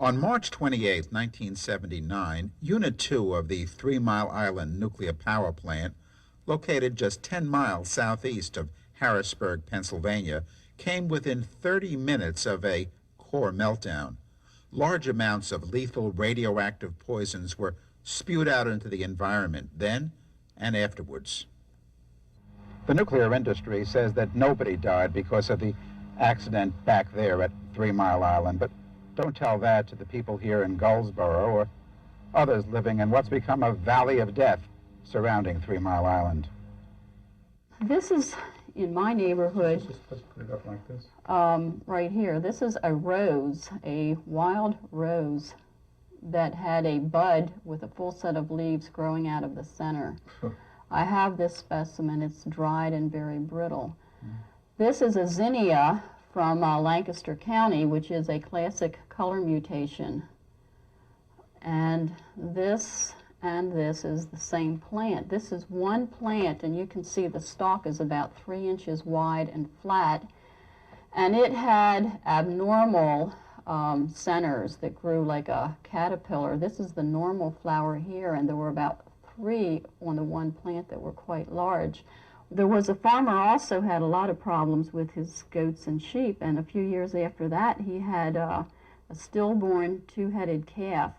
On March 28, 1979, Unit 2 of the 3 Mile Island nuclear power plant, located just 10 miles southeast of Harrisburg, Pennsylvania, came within 30 minutes of a core meltdown. Large amounts of lethal radioactive poisons were spewed out into the environment then and afterwards. The nuclear industry says that nobody died because of the accident back there at 3 Mile Island, but don't tell that to the people here in Goldsboro or others living in what's become a valley of death surrounding 3 Mile Island. This is in my neighborhood. Let's put it up like this. Right here. This is a rose, a wild rose that had a bud with a full set of leaves growing out of the center. I have this specimen. It's dried and very brittle. This is a zinnia from Lancaster County, which is a classic color mutation. And this is the same plant. This is one plant, and you can see the stalk is about 3 inches wide and flat. And it had abnormal centers that grew like a caterpillar. This is the normal flower here, and there were about 3 on the one plant that were quite large. There was a farmer also had a lot of problems with his goats and sheep, and a few years after that he had a stillborn 2-headed calf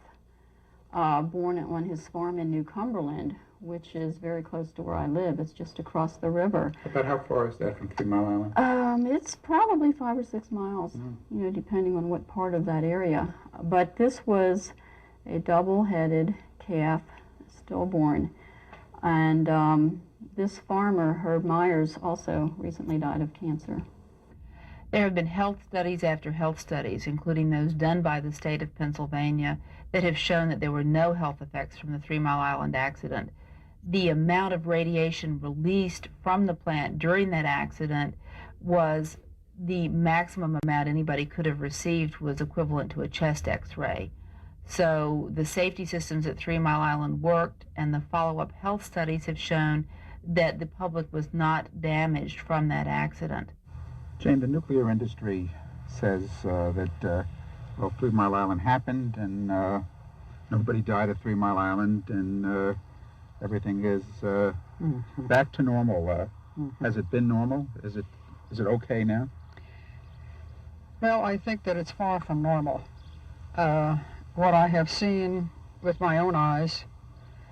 born on his farm in New Cumberland, which is very close to where I live. It's just across the river. About how far is that from 3 Mile Island? It's probably 5 or 6 miles, you know, depending on what part of that area. But this was a double-headed calf, stillborn, and this farmer, Herb Myers, also recently died of cancer. There have been health studies after health studies, including those done by the state of Pennsylvania, that have shown that there were no health effects from the 3 Mile Island accident. The amount of radiation released from the plant during that accident was the maximum amount anybody could have received, was equivalent to a chest X-ray. So the safety systems at 3 Mile Island worked, and the follow-up health studies have shown that the public was not damaged from that accident. Jane, the nuclear industry says that, well, 3 Mile Island happened, and nobody died at 3 Mile Island, and everything is back to normal. Has it been normal? Is it okay now? Well, I think that it's far from normal. What I have seen with my own eyes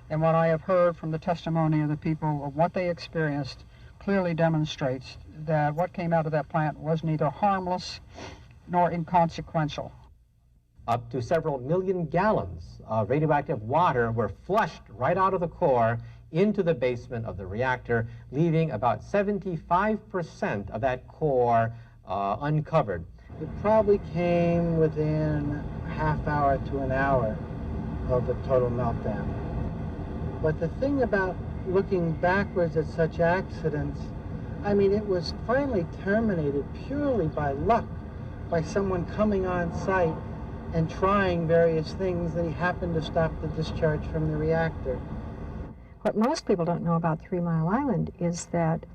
and what I have heard from the testimony of the people of what they experienced clearly demonstrates that what came out of that plant was neither harmless nor inconsequential. Up to several million gallons of radioactive water were flushed right out of the core into the basement of the reactor, leaving about 75% of that core uncovered. It probably came within a half hour to an hour of the total meltdown. But the thing about looking backwards at such accidents, I mean, it was finally terminated purely by luck, by someone coming on site and trying various things that he happened to stop the discharge from the reactor. What most people don't know about 3 Mile Island is that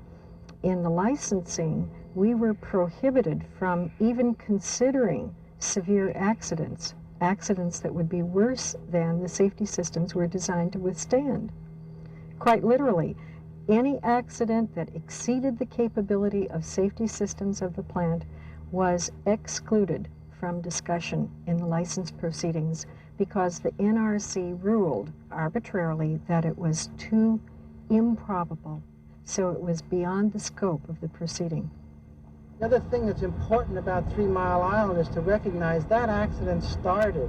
in the licensing, we were prohibited from even considering severe accidents, accidents that would be worse than the safety systems were designed to withstand. Quite literally, any accident that exceeded the capability of safety systems of the plant was excluded from discussion in the license proceedings because the NRC ruled arbitrarily that it was too improbable, so it was beyond the scope of the proceeding. The other thing that's important about 3 Mile Island is to recognize that accident started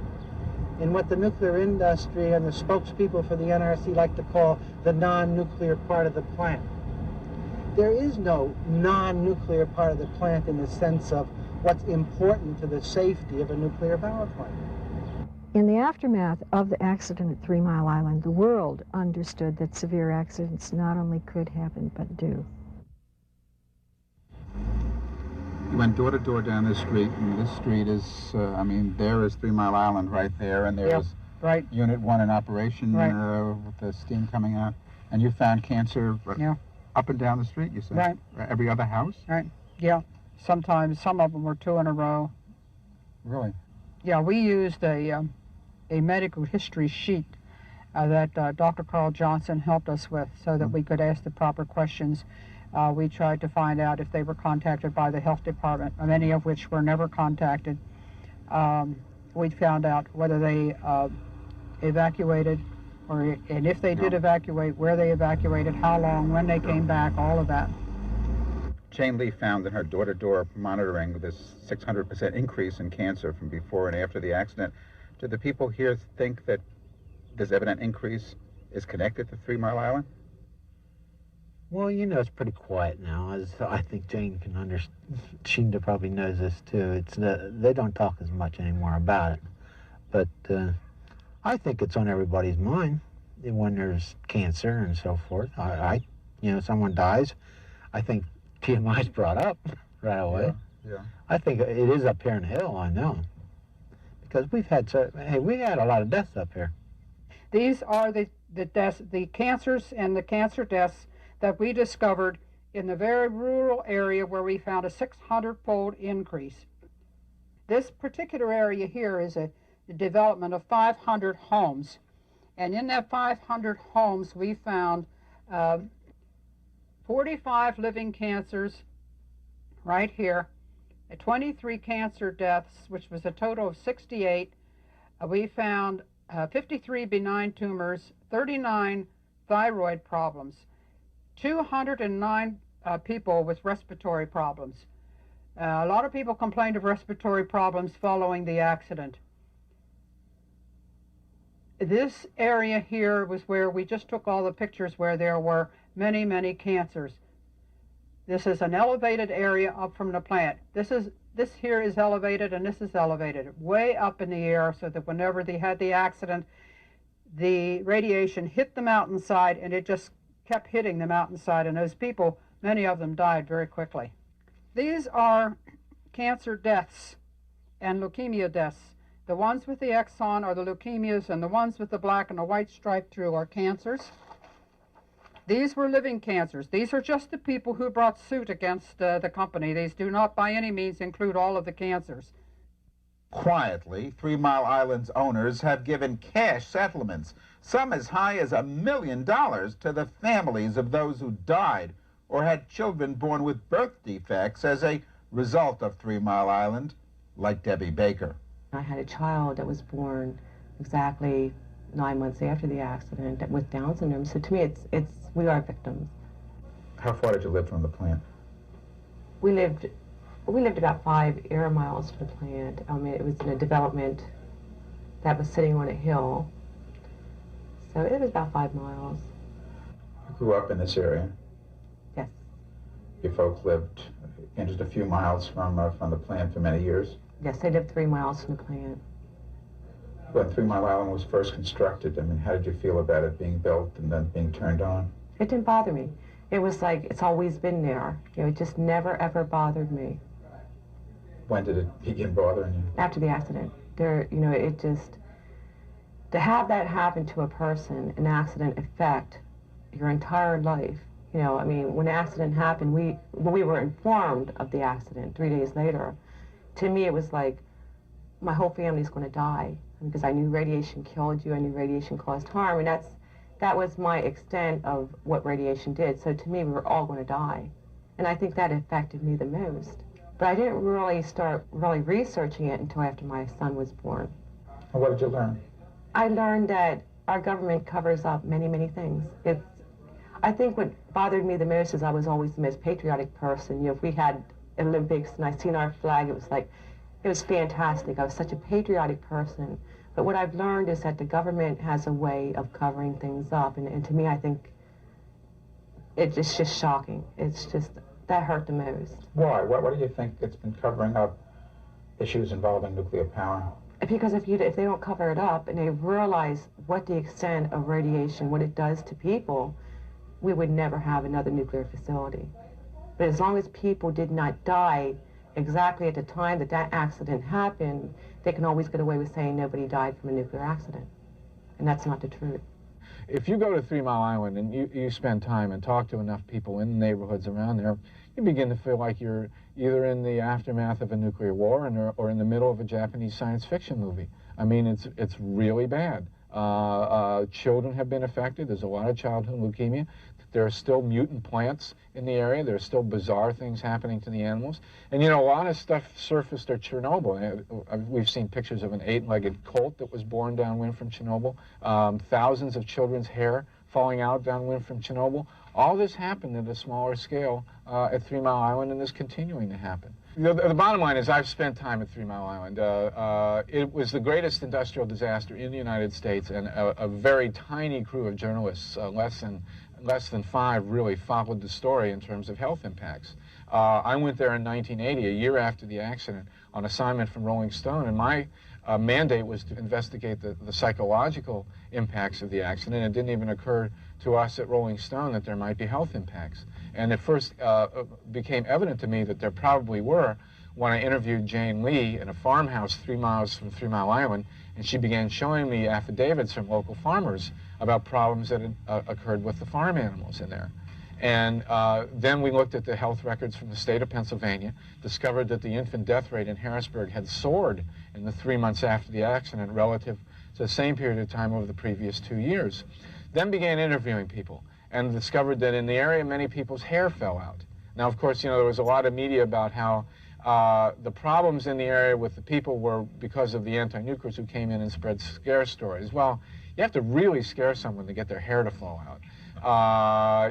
in what the nuclear industry and the spokespeople for the NRC like to call the non-nuclear part of the plant. There is no non-nuclear part of the plant in the sense of what's important to the safety of a nuclear power plant. In the aftermath of the accident at 3 Mile Island, the world understood that severe accidents not only could happen, but do. You went door to door down this street, and this street is, I mean, there is 3 Mile Island right there, and there is right. Unit 1 in operation with the steam coming out. And you found cancer up and down the street, you said? Right. Every other house? Right, yeah. Sometimes, some of them were 2 in a row. Really? Yeah, we used a medical history sheet that Dr. Carl Johnson helped us with so that we could ask the proper questions. We tried to find out if they were contacted by the health department, many of which were never contacted. We found out whether they evacuated, and if they did evacuate, where they evacuated, how long, when they came back, all of that. Jane Lee found in her door-to-door monitoring this 600% increase in cancer from before and after the accident. Do the people here think that this evident increase is connected to 3 Mile Island? Well, you know, it's pretty quiet now, as I think Jane can understand. She probably knows this too. It's they don't talk as much anymore about it. But I think it's on everybody's mind when there's cancer and so forth. You know, someone dies, I think TMI is brought up right away. Yeah. I think it is up here in the hill, I know. Because we had a lot of deaths up here. These are the deaths, the cancers and the cancer deaths that we discovered in the very rural area where we found a 600-fold increase. This particular area here is the development of 500 homes. And in that 500 homes, we found 45 living cancers right here, 23 cancer deaths, which was a total of 68. We found 53 benign tumors, 39 thyroid problems, 209 people with respiratory problems. A lot of people complained of respiratory problems following the accident. This area here was where we just took all the pictures where there were many, many cancers. This is an elevated area up from the plant. This here is elevated and this is elevated, way up in the air, so that whenever they had the accident, the radiation hit the mountainside and it just kept hitting the mountainside, and those people, many of them died very quickly. These are cancer deaths and leukemia deaths. The ones with the exon are the leukemias, and the ones with the black and the white stripe through are cancers. These were living cancers. These are just the people who brought suit against the company. These do not by any means include all of the cancers. Quietly, 3 Mile Island's owners have given cash settlements, some as high as $1 million, to the families of those who died or had children born with birth defects as a result of 3 Mile Island, like Debbie Baker. I had a child that was born exactly 9 months after the accident with Down syndrome. So to me, we are victims. How far did you live from the plant? We lived about 5 air miles from the plant. It was in a development that was sitting on a hill. So it was about 5 miles. You grew up in this area? Yes. Your folks lived in just a few miles from the plant for many years? Yes, they lived 3 miles from the plant. When 3 Mile Island was first constructed, how did you feel about it being built and then being turned on? It didn't bother me. It was like it's always been there. It just never, ever bothered me. When did it begin bothering you? After the accident. It just, to have that happen to a person, an accident affect your entire life. When the accident happened, we were informed of the accident 3 days later. To me, it was like, my whole family's going to die, because I knew radiation killed you, I knew radiation caused harm, and that was my extent of what radiation did. So to me, we were all going to die. And I think that affected me the most. But I didn't really start researching it until after my son was born. And what did you learn? I learned that our government covers up many, many things. I think what bothered me the most is I was always the most patriotic person. If we had Olympics and I seen our flag, it was fantastic. I was such a patriotic person. But what I've learned is that the government has a way of covering things up. And to me, I think it's just shocking. That hurt the most. Why? What do you think it's been covering up issues involving nuclear power? Because if they don't cover it up and they realize what the extent of radiation, what it does to people, we would never have another nuclear facility. But as long as people did not die exactly at the time that accident happened, they can always get away with saying nobody died from a nuclear accident. And that's not the truth. If you go to 3 Mile Island and you spend time and talk to enough people in the neighborhoods around there, you begin to feel like you're either in the aftermath of a nuclear war or in the middle of a Japanese science fiction movie. I mean, it's really bad. Children have been affected. There's a lot of childhood leukemia. There are still mutant plants in the area. There are still bizarre things happening to the animals. And, you know, a lot of stuff surfaced at Chernobyl. We've seen pictures of an 8-legged colt that was born downwind from Chernobyl, thousands of children's hair falling out downwind from Chernobyl. All this happened at a smaller scale at 3 Mile Island, and is continuing to happen. The bottom line is I've spent time at 3 Mile Island. It was the greatest industrial disaster in the United States, and a very tiny crew of journalists, less than 5, really followed the story in terms of health impacts. I went there in 1980, a year after the accident, on assignment from Rolling Stone, and my mandate was to investigate the psychological impacts of the accident. It didn't even occur to us at Rolling Stone that there might be health impacts. And it first became evident to me that there probably were when I interviewed Jane Lee in a farmhouse 3 miles from 3 Mile Island, and she began showing me affidavits from local farmers about problems that had occurred with the farm animals in there. And then we looked at the health records from the state of Pennsylvania, discovered that the infant death rate in Harrisburg had soared in the 3 months after the accident relative to the same period of time over the previous 2 years. Then began interviewing people and discovered that in the area many people's hair fell out. Now, of course, you know, there was a lot of media about how the problems in the area with the people were because of the anti-nukers who came in and spread scare stories. Well, you have to really scare someone to get their hair to fall out.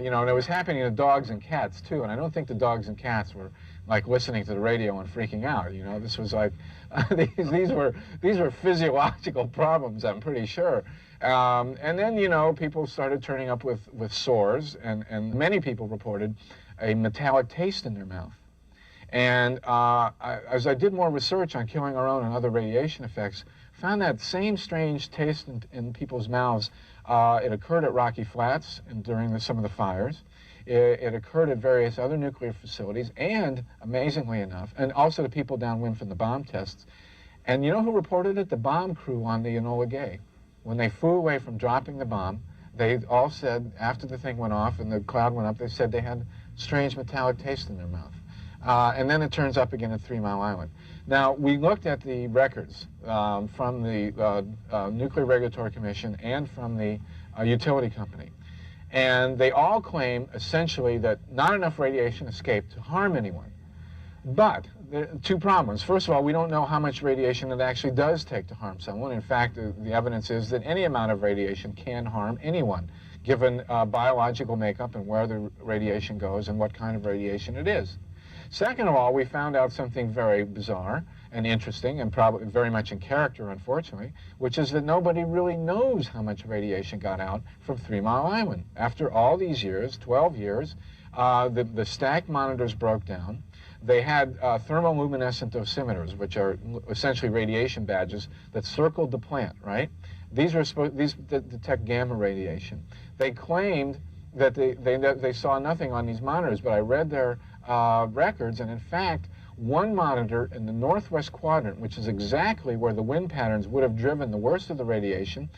You know, and it was happening to dogs and cats too, and I don't think the dogs and cats were like listening to the radio and freaking out. You know, this was like these were physiological problems, I'm pretty sure. And then, you know, people started turning up with sores, and many people reported a metallic taste in their mouth. And as I did more research on killing our own and other radiation effects, found that same strange taste in people's mouths. It occurred at Rocky Flats and during some of the fires. It occurred at various other nuclear facilities, and amazingly enough, and also to people downwind from the bomb tests. And you know who reported it? The bomb crew on the Enola Gay. When they flew away from dropping the bomb, they all said, after the thing went off and the cloud went up, they said they had strange metallic taste in their mouth. And then it turns up again at 3 Mile Island. Now, we looked at the records from the Nuclear Regulatory Commission and from the utility company. And they all claim, essentially, that not enough radiation escaped to harm anyone. But there are 2 problems. First of all, we don't know how much radiation it actually does take to harm someone. In fact, the evidence is that any amount of radiation can harm anyone, given biological makeup and where the radiation goes and what kind of radiation it is. Second of all, we found out something very bizarre and interesting, and probably very much in character, unfortunately, which is that nobody really knows how much radiation got out from 3 Mile Island. After all these years, 12 years, the stacked monitors broke down. They had thermoluminescent dosimeters, which are essentially radiation badges that circled the plant, right? These detect gamma radiation. They claimed that they saw nothing on these monitors, but I read their records, and in fact, one monitor in the northwest quadrant, which is exactly where the wind patterns would have driven the worst of the radiation,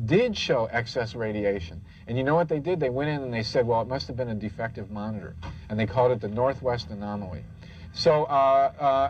did show excess radiation. And you know what they did? They went in and they said, well, it must have been a defective monitor, and they called it the northwest anomaly. So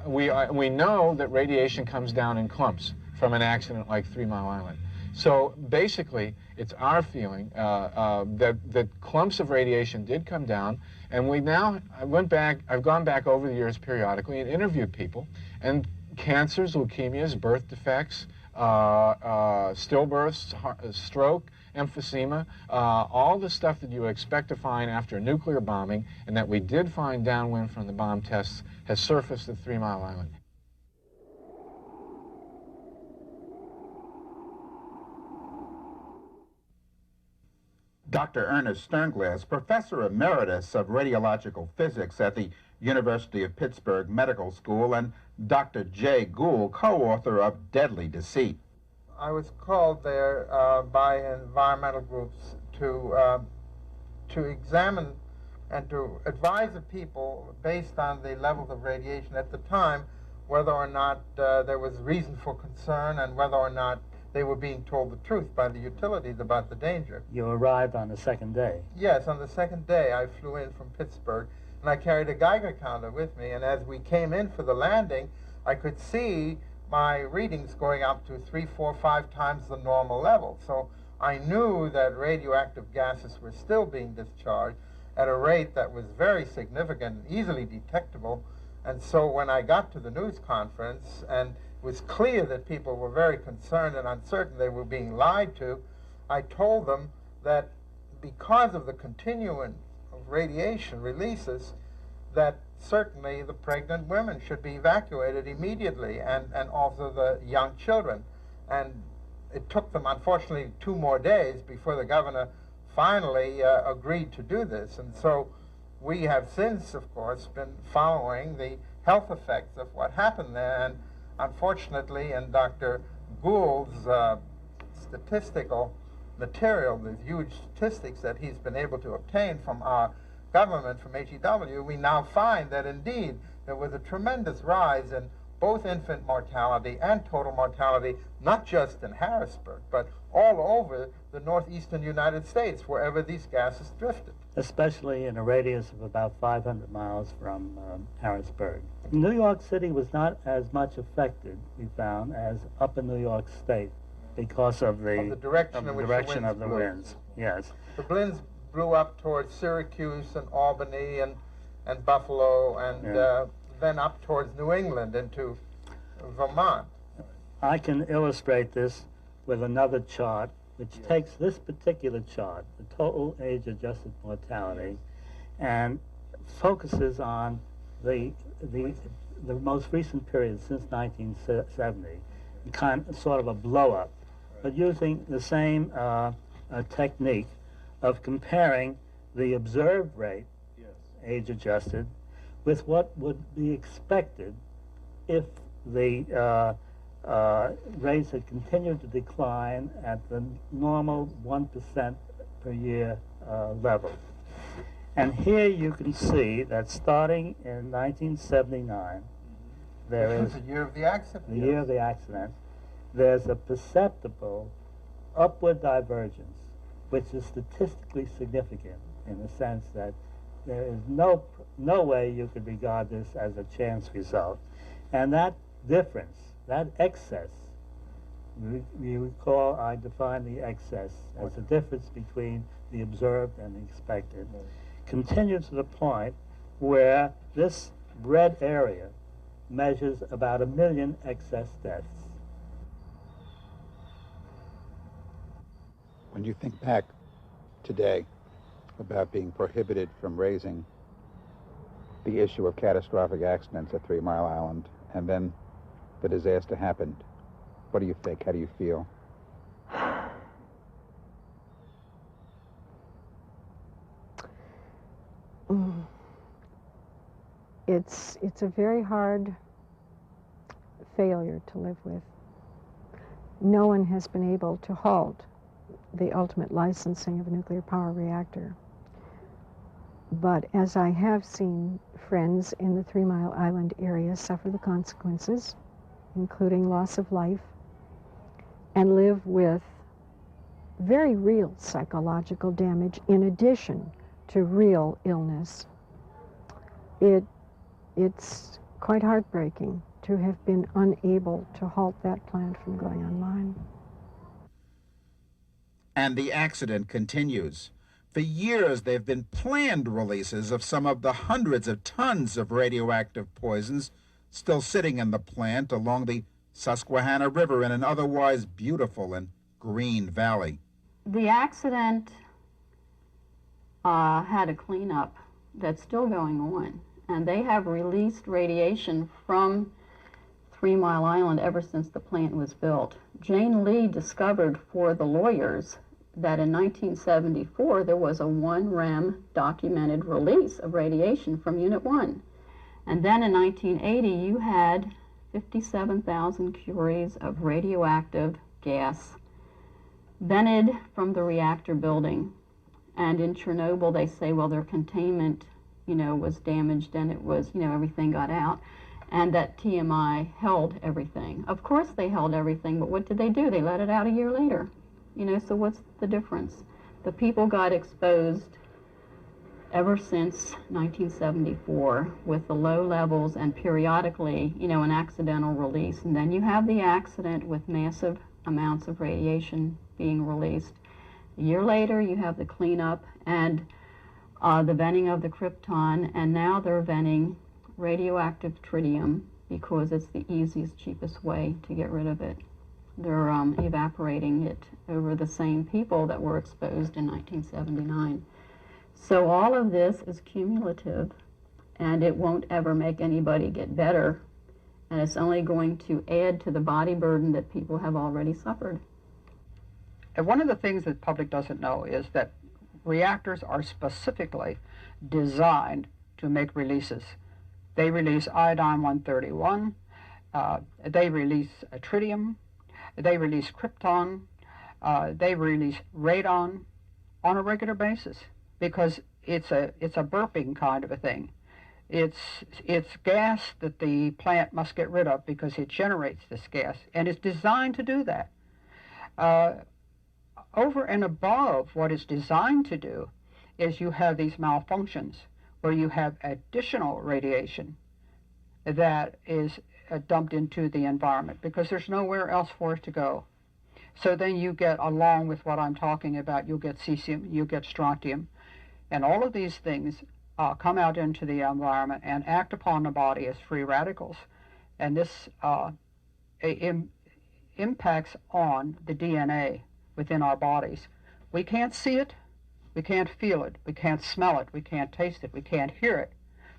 we know that radiation comes down in clumps from an accident like 3 Mile Island. So basically, it's our feeling that clumps of radiation did come down, and I've gone back over the years periodically and interviewed people, and cancers, leukemias, birth defects, stillbirths, stroke, emphysema, all the stuff that you expect to find after a nuclear bombing, and that we did find downwind from the bomb tests, has surfaced at 3 Mile Island. Dr. Ernest Sternglass, Professor Emeritus of Radiological Physics at the University of Pittsburgh Medical School, and Dr. Jay Gould, co-author of Deadly Deceit. I was called there by environmental groups to examine and to advise the people, based on the levels of radiation at the time, whether or not there was reason for concern and whether or not they were being told the truth by the utilities about the danger. You arrived on the second day? Yes, on the second day I flew in from Pittsburgh, and I carried a Geiger counter with me, and as we came in for the landing, I could see my readings going up to 3, 4, 5 times the normal level. So I knew that radioactive gases were still being discharged at a rate that was very significant and easily detectable. And so when I got to the news conference and it was clear that people were very concerned and uncertain they were being lied to, I told them that because of the continuance of radiation releases, that certainly the pregnant women should be evacuated immediately, and also the young children. And it took them, unfortunately, 2 more days before the governor finally agreed to do this. And so we have since, of course, been following the health effects of what happened there. And unfortunately, in Dr. Gould's statistical material, the huge statistics that he's been able to obtain from our government, from HEW, we now find that indeed there was a tremendous rise in both infant mortality and total mortality, not just in Harrisburg, but all over the northeastern United States, wherever these gases drifted. Especially in a radius of about 500 miles from Harrisburg. New York City was not as much affected, we found, as up in New York State because of the direction of the winds. Yes. The winds blew up towards Syracuse and Albany and Buffalo, and then up towards New England into Vermont. I can illustrate this with another chart, which takes this particular chart, the total age-adjusted mortality, and focuses on the most recent period since 1970, sort of a blow-up, but using the same technique of comparing the observed rate, age-adjusted, with what would be expected if the rates had continued to decline at the normal 1% per year level. And here you can see that starting in 1979, there is the year of the accident. The year of the accident. There's a perceptible upward divergence, which is statistically significant in the sense that there is no way you could regard this as a chance result. And that difference, that excess, you recall I defined the excess as the difference between the observed and the expected, continued to the point where this red area measures about 1 million excess deaths. When you think back today about being prohibited from raising the issue of catastrophic accidents at 3 Mile Island, and then the disaster happened, what do you think? How do you feel? It's a very hard failure to live with. No one has been able to halt the ultimate licensing of a nuclear power reactor. But as I have seen friends in the 3 Mile Island area suffer the consequences, including loss of life, and live with very real psychological damage in addition to real illness, it's quite heartbreaking to have been unable to halt that plant from going online. And the accident continues. For years, there have been planned releases of some of the hundreds of tons of radioactive poisons still sitting in the plant along the Susquehanna River in an otherwise beautiful and green valley. The accident had a cleanup that's still going on, and they have released radiation from 3 Mile Island ever since the plant was built. Jane Lee discovered for the lawyers that in 1974 there was a 1 rem documented release of radiation from Unit 1. And then in 1980 you had 57,000 curies of radioactive gas vented from the reactor building. And in Chernobyl they say, well, their containment, was damaged and it was, everything got out. and that TMI held everything. Of course they held everything, but what did they do? They let it out a year later. You know, so what's the difference? The people got exposed ever since 1974 with the low levels and periodically, you know, an accidental release. And then you have the accident with massive amounts of radiation being released. A year later, you have the cleanup and the venting of the krypton, and now they're venting radioactive tritium because it's the easiest, cheapest way to get rid of it. They're evaporating it over the same people that were exposed in 1979. So all of this is cumulative, and it won't ever make anybody get better, and it's only going to add to the body burden that people have already suffered. And one of the things that the public doesn't know is that reactors are specifically designed to make releases. They release iodine-131, they release tritium, they release krypton, they release radon on a regular basis because it's a burping kind of a thing. It's gas that the plant must get rid of because it generates this gas, and it's designed to do that. Over and above what it's designed to do is you have these malfunctions where you have additional radiation that is dumped into the environment because there's nowhere else for it to go. So then you get, along with what I'm talking about, you'll get cesium, you get strontium, and all of these things come out into the environment and act upon the body as free radicals. And this impacts on the DNA within our bodies. We can't see it, we can't feel it, we can't smell it, we can't taste it, we can't hear it,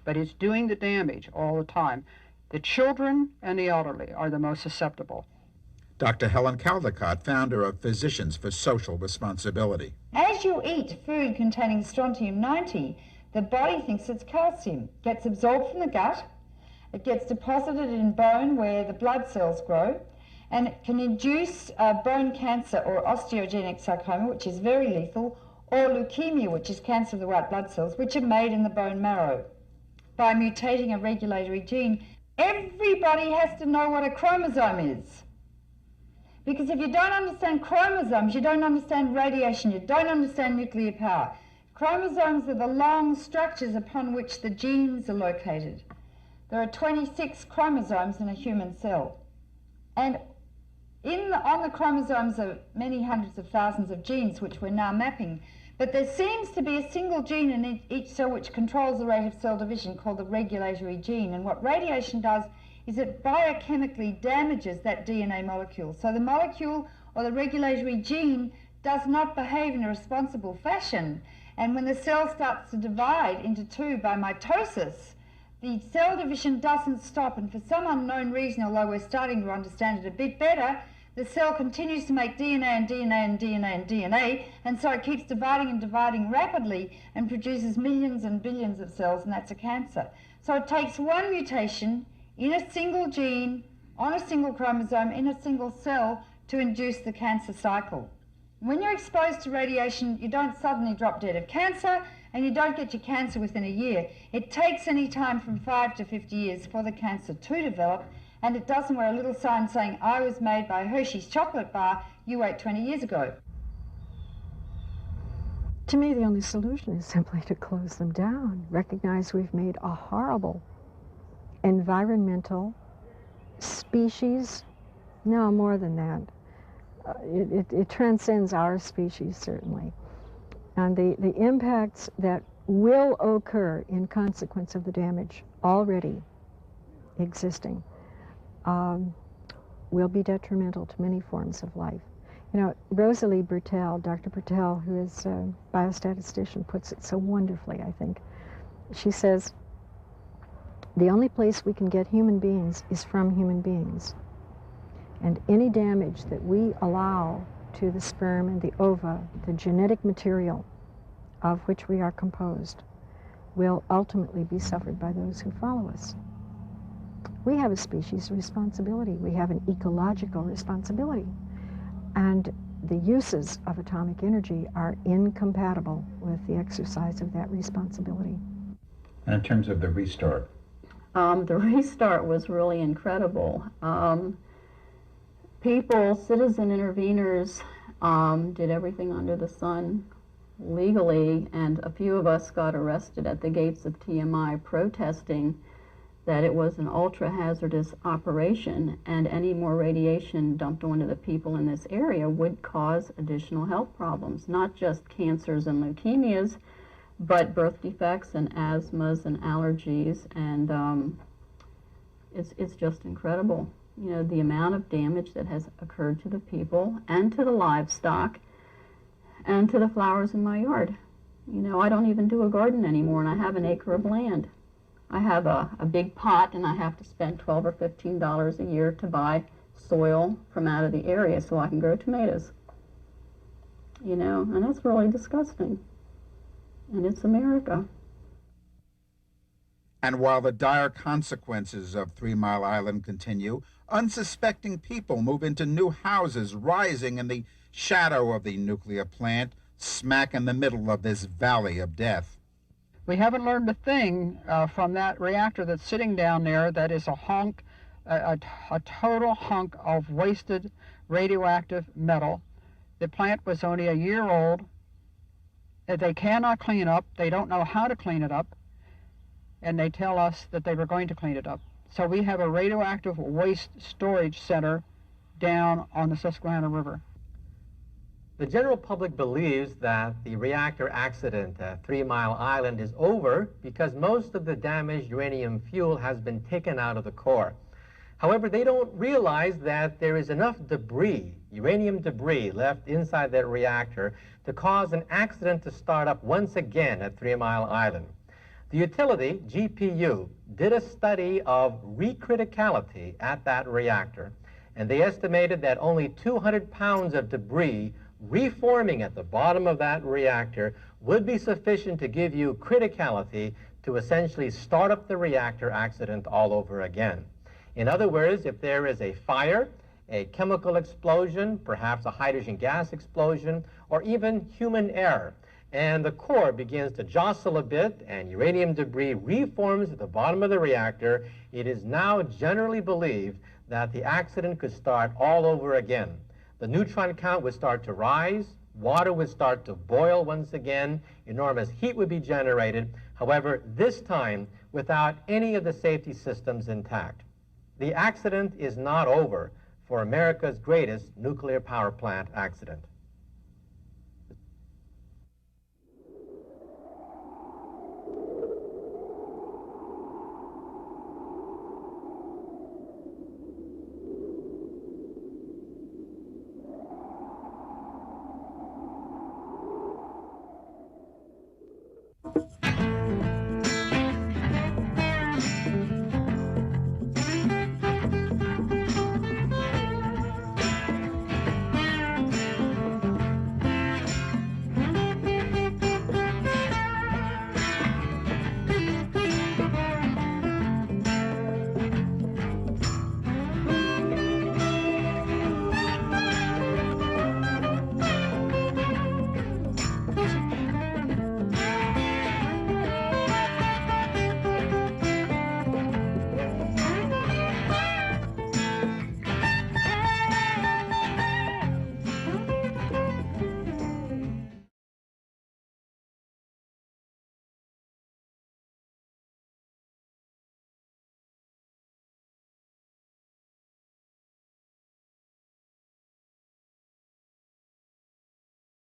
but it's doing the damage all the time. The children and the elderly are the most susceptible. Dr. Helen Caldecott, founder of Physicians for Social Responsibility. As you eat food containing strontium-90, the body thinks it's calcium, gets absorbed from the gut, it gets deposited in bone where the blood cells grow, and it can induce bone cancer or osteogenic sarcoma, which is very lethal, or leukemia, which is cancer of the white blood cells, which are made in the bone marrow by mutating a regulatory gene. Everybody has to know what a chromosome is. Because if you don't understand chromosomes, you don't understand radiation, you don't understand nuclear power. Chromosomes are the long structures upon which the genes are located. There are 26 chromosomes in a human cell. And on the chromosomes are many hundreds of thousands of genes, which we're now mapping. But there seems to be a single gene in each cell which controls the rate of cell division, called the regulatory gene. And what radiation does is it biochemically damages that DNA molecule. So the molecule or the regulatory gene does not behave in a responsible fashion. And when the cell starts to divide into two by mitosis, the cell division doesn't stop. And for some unknown reason, although we're starting to understand it a bit better, the cell continues to make DNA and DNA and DNA and DNA, and so it keeps dividing and dividing rapidly and produces millions and billions of cells, and that's a cancer. So it takes one mutation in a single gene, on a single chromosome, in a single cell to induce the cancer cycle. When you're exposed to radiation, you don't suddenly drop dead of cancer, and you don't get your cancer within a year. It takes any time from 5 to 50 years for the cancer to develop, and it doesn't wear a little sign saying, I was made by Hershey's chocolate bar, you ate 20 years ago. To me, the only solution is simply to close them down, recognize we've made a horrible environmental, species, no, more than that. It transcends our species, certainly. And the impacts that will occur in consequence of the damage already existing will be detrimental to many forms of life. You know, Rosalie Bertel, Dr. Bertel, who is a biostatistician, puts it so wonderfully, I think. She says, the only place we can get human beings is from human beings. And any damage that we allow to the sperm and the ova, the genetic material of which we are composed, will ultimately be suffered by those who follow us. We have a species responsibility. We have an ecological responsibility. And the uses of atomic energy are incompatible with the exercise of that responsibility. And in terms of the restart? The restart was really incredible. People, citizen interveners, did everything under the sun legally, and a few of us got arrested at the gates of TMI protesting that it was an ultra-hazardous operation, and any more radiation dumped onto the people in this area would cause additional health problems, not just cancers and leukemias, but birth defects and asthmas and allergies, and it's just incredible. You know, the amount of damage that has occurred to the people and to the livestock and to the flowers in my yard. You know, I don't even do a garden anymore, and I have an acre of land. I have a big pot, and I have to spend $12 or $15 a year to buy soil from out of the area so I can grow tomatoes. You know, and that's really disgusting. And it's America. And while the dire consequences of 3 Mile Island continue, unsuspecting people move into new houses rising in the shadow of the nuclear plant, smack in the middle of this valley of death. We haven't learned a thing from that reactor that's sitting down there that is a hunk, a total hunk of wasted radioactive metal. The plant was only a year old. They cannot clean up. They don't know how to clean it up. And they tell us that they were going to clean it up. So we have a radioactive waste storage center down on the Susquehanna River. The general public believes that the reactor accident at 3 Mile Island is over because most of the damaged uranium fuel has been taken out of the core. However, they don't realize that there is enough debris, uranium debris, left inside that reactor to cause an accident to start up once again at 3 Mile Island. The utility, GPU, did a study of recriticality at that reactor, and they estimated that only 200 pounds of debris reforming at the bottom of that reactor would be sufficient to give you criticality to essentially start up the reactor accident all over again. In other words, if there is a fire, a chemical explosion, perhaps a hydrogen gas explosion, or even human error, and the core begins to jostle a bit and uranium debris reforms at the bottom of the reactor, it is now generally believed that the accident could start all over again. The neutron count would start to rise, water would start to boil once again, enormous heat would be generated, however, this time without any of the safety systems intact. The accident is not over for America's greatest nuclear power plant accident.